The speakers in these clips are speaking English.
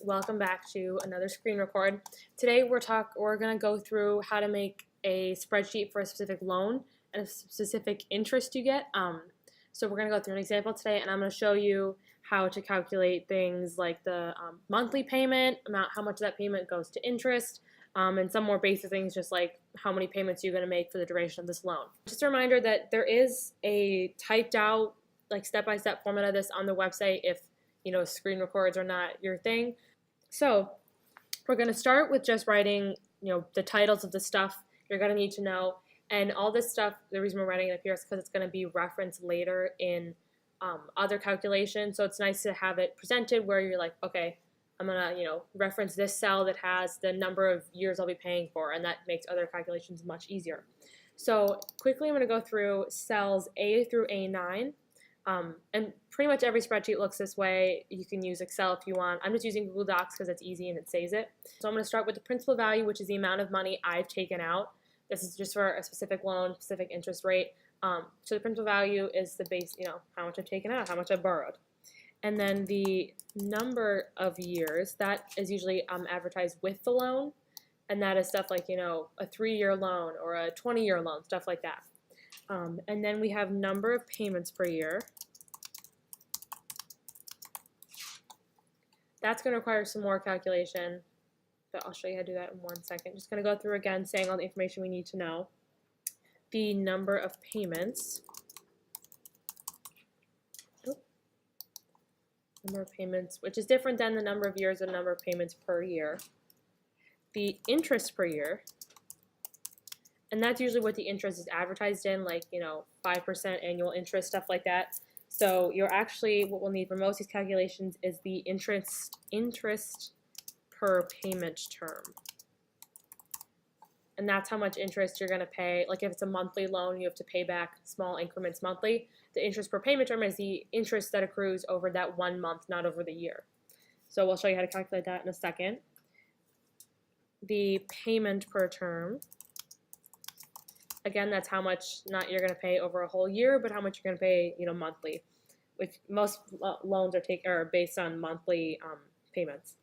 Welcome back to another screen record. Today we're going to go through how to make a spreadsheet for a specific loan and a specific interest you get. So we're going to go through an example today, and I'm going to show you how to calculate things like the monthly payment, how much of that payment goes to interest, and some more basic things just like how many payments you're going to make for the duration of this loan. Just a reminder that there is a typed out like step-by-step format of this on the website if screen records are not your thing. So we're going to start with just writing, the titles of the stuff you're going to need to know. And all this stuff, the reason we're writing it up here is because it's going to be referenced later in other calculations. So it's nice to have it presented where you're like, okay, I'm going to, reference this cell that has the number of years I'll be paying for, and that makes other calculations much easier. So quickly I'm going to go through cells A through A9. And pretty much every spreadsheet looks this way. You can use Excel if you want. I'm just using Google Docs because it's easy and it saves it. So I'm going to start with the principal value, which is the amount of money I've taken out. This is just for a specific loan, specific interest rate. So the principal value is the base, how much I've taken out, how much I've borrowed. And then the number of years, that is usually advertised with the loan. And that is stuff like, a 3-year loan or a 20-year loan, stuff like that. And then we have number of payments per year. That's going to require some more calculation, but I'll show you how to do that in 1 second. Just going to go through again, saying all the information we need to know. The number of payments. Number of payments, which is different than the number of years or number of payments per year. The interest per year. And that's usually what the interest is advertised in, like, 5% annual interest, stuff like that. So what we'll need for most of these calculations is the interest per payment term. And that's how much interest you're going to pay. Like if it's a monthly loan, you have to pay back small increments monthly. The interest per payment term is the interest that accrues over that 1 month, not over the year. So we'll show you how to calculate that in a second. The payment per term. Again, that's how much not you're going to pay over a whole year, but how much you're going to pay, monthly. Which most loans are based on monthly payments.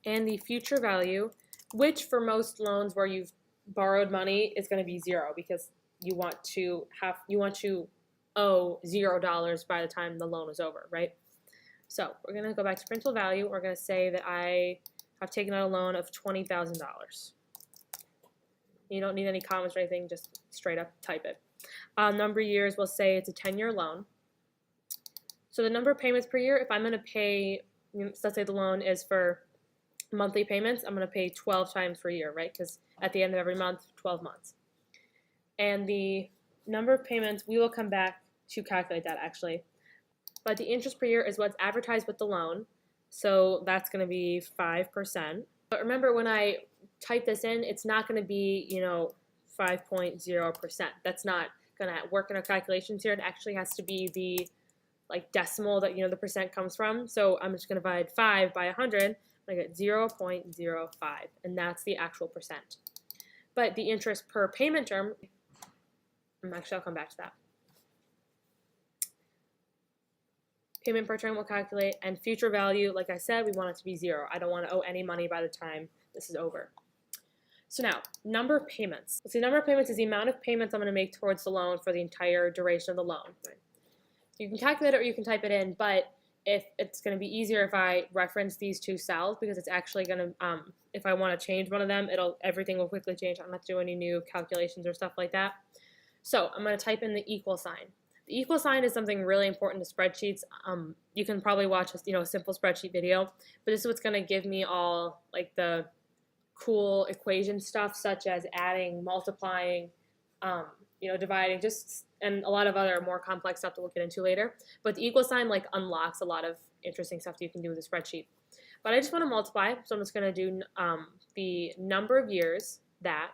And the future value, which for most loans where you've borrowed money is going to be 0 because you want to owe $0 by the time the loan is over, right? So we're going to go back to principal value. We're going to say that I have taken out a loan of $20,000. You don't need any comments or anything, just straight up type it. Number of years, we'll say it's a 10-year loan. So the number of payments per year, if I'm going to pay, let's say the loan is for monthly payments, I'm going to pay 12 times per year, right? Because at the end of every month, 12 months. And the number of payments, we will come back to calculate that actually. But the interest per year is what's advertised with the loan. So that's going to be 5%. But remember, when I type this in, it's not going to be, 5.0%. That's not going to work in our calculations here. It actually has to be the decimal that, the percent comes from. So I'm just going to divide 5 by 100. I get 0.05, and that's the actual percent. But the interest per payment term, I'll come back to that. Payment per term we'll calculate, and future value, like I said, we want it to be 0. I don't want to owe any money by the time this is over. So now, number of payments. So the number of payments is the amount of payments I'm going to make towards the loan for the entire duration of the loan. Right? You can calculate it or you can type it in, but if it's going to be easier if I reference these two cells, because it's actually going to, if I want to change one of them, everything will quickly change. I don't have to do any new calculations or stuff like that. So I'm going to type in the equal sign. The equal sign is something really important to spreadsheets. You can probably watch a simple spreadsheet video, but this is what's going to give me all the cool equation stuff, such as adding, multiplying, dividing, and a lot of other more complex stuff that we'll get into later. But the equal sign unlocks a lot of interesting stuff that you can do with a spreadsheet. But I just want to multiply, so I'm just going to do the number of years, that,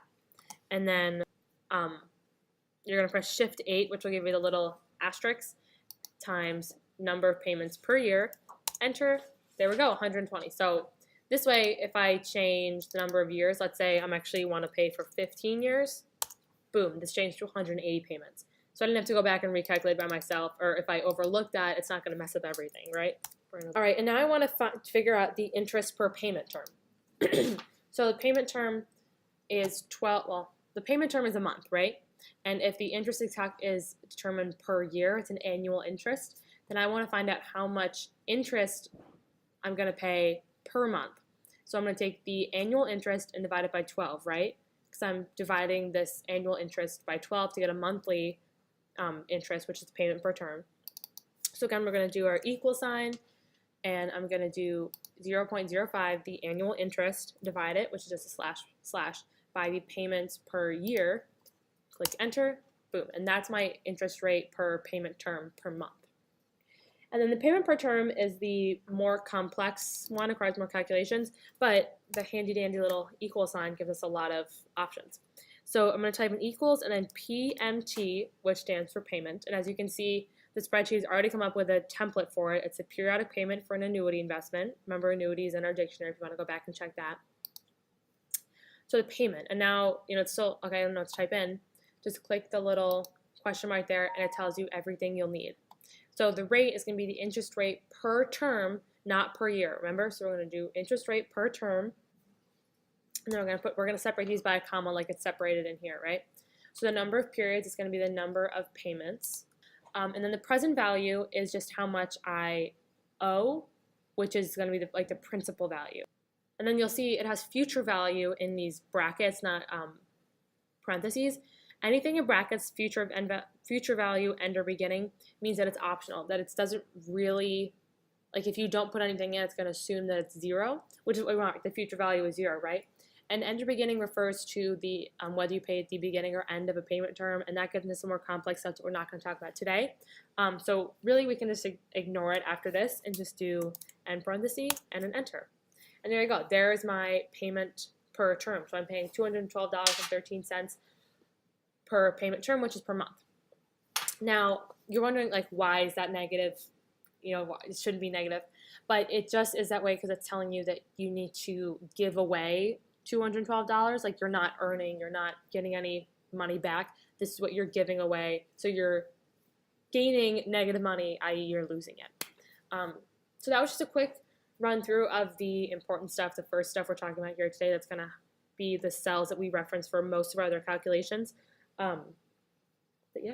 and then you're going to press Shift 8, which will give you the little asterisk, times number of payments per year, enter, there we go, 120. So this way, if I change the number of years, let's say I'm actually want to pay for 15 years, boom, this changed to 180 payments. So I didn't have to go back and recalculate by myself, or if I overlook that, it's not going to mess up everything, right? All right, and now I want to figure out the interest per payment term. So the payment term is 12, well, the payment term is a month, right? And if the interest is determined per year, it's an annual interest, then I want to find out how much interest I'm going to pay per month. So I'm going to take the annual interest and divide it by 12, right? Because I'm dividing this annual interest by 12 to get a monthly interest, which is the payment per term. So again, we're going to do our equal sign, and I'm going to do 0.05, the annual interest, divide it, which is just a slash, by the payments per year. Click enter, boom, and that's my interest rate per payment term per month. And then the payment per term is the more complex one, requires more calculations, but the handy dandy little equal sign gives us a lot of options. So I'm going to type in equals and then PMT, which stands for payment. And as you can see, the spreadsheet has already come up with a template for it. It's a periodic payment for an annuity investment. Remember, annuities in our dictionary if you want to go back and check that. So the payment, and now, it's still, okay, I don't know what to type in. Just click the little question mark there, and it tells you everything you'll need. So the rate is going to be the interest rate per term, not per year. Remember, so we're going to do interest rate per term, and then we're going to separate these by a comma like it's separated in here, right? So the number of periods is going to be the number of payments. And then the present value is just how much I owe, which is going to be the principal value. And then you'll see it has future value in these brackets, not parentheses. Anything in brackets, future value, end or beginning, means that it's optional, that it doesn't really, like if you don't put anything in, it's going to assume that it's zero, which is what we want. The future value is zero, right? And end or beginning refers to the whether you pay at the beginning or end of a payment term, and that gets into some more complex stuff that we're not going to talk about today. So really, we can just ignore it after this and just do end parenthesis and an enter. And there you go. There's my payment per term. So I'm paying $212.13 per payment term, which is per month. Now, you're wondering, why is that negative? It shouldn't be negative. But it just is that way because it's telling you that you need to give away $212. Like, you're not earning, you're not getting any money back. This is what you're giving away. So you're gaining negative money, i.e. you're losing it. So that was just a quick run through of the important stuff, the first stuff we're talking about here today. That's going to be the cells that we reference for most of our other calculations. But yeah.